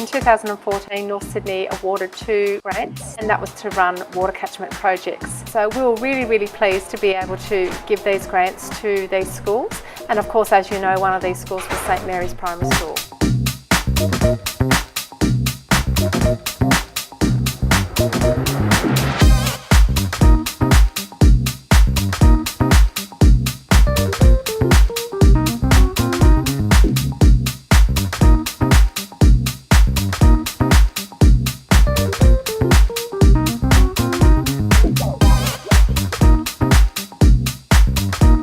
In 2014, North Sydney awarded 2 grants, and that was to run water catchment projects. So we were really, really pleased to be able to give these grants to these schools. And of course, as you know, one of these schools was St Mary's Primary School.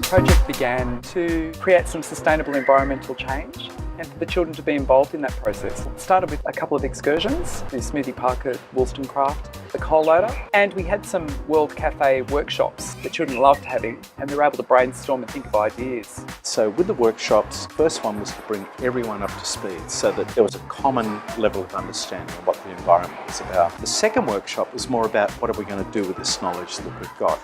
The project began to create some sustainable environmental change and for the children to be involved in that process. It started with a couple of excursions, the Smoothie Park at Wollstonecraft, the coal loader, and we had some World Cafe workshops that children loved having, and they were able to brainstorm and think of ideas. So with the workshops, the first one was to bring everyone up to speed so that there was a common level of understanding of what the environment was about. The second workshop was more about what are we going to do with this knowledge that we've got.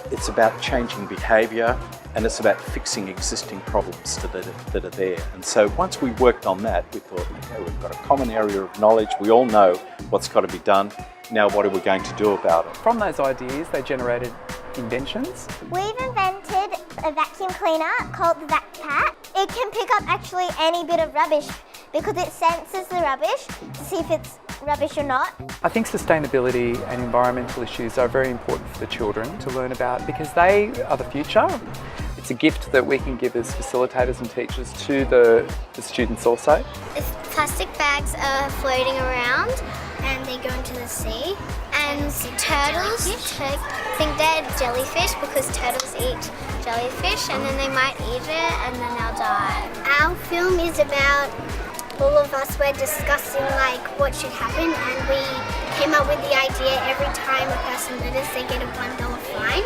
It's about changing behaviour, and it's about fixing existing problems that are there. And so once we worked on that, we thought, okay, we've got a common area of knowledge, we all know what's got to be done, now what are we going to do about it? From those ideas, they generated inventions. We've invented a vacuum cleaner called the Vac Cat. It can pick up actually any bit of rubbish because it senses the rubbish to see if it's rubbish or not. I think sustainability and environmental issues are very important for the children to learn about because they are the future. It's a gift that we can give as facilitators and teachers to the students also. If plastic bags are floating around and they go into the sea, and turtles think they're jellyfish because turtles eat jellyfish and then they might eat it and then they'll die. Our film is about all of us were discussing what should happen, and we came up with the idea every time a person litters they get a $1 fine.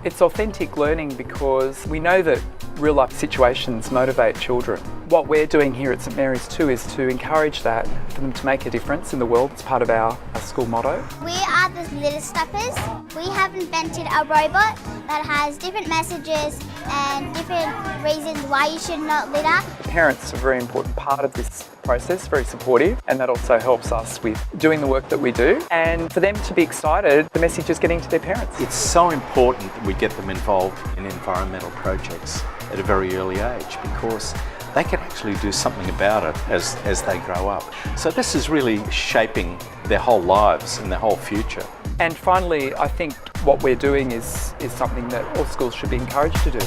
It's authentic learning because we know that real life situations motivate children. What we're doing here at St Mary's too is to encourage that, for them to make a difference in the world. It's part of our school motto. We are the litter stoppers. We have invented a robot that has different messages and different reasons why you should not litter. Parents are a very important part of this process, very supportive, and that also helps us with doing the work that we do. And for them to be excited, the message is getting to their parents. It's so important that we get them involved in environmental projects at a very early age because they can actually do something about it as they grow up. So this is really shaping their whole lives and their whole future. And finally, I think what we're doing is something that all schools should be encouraged to do.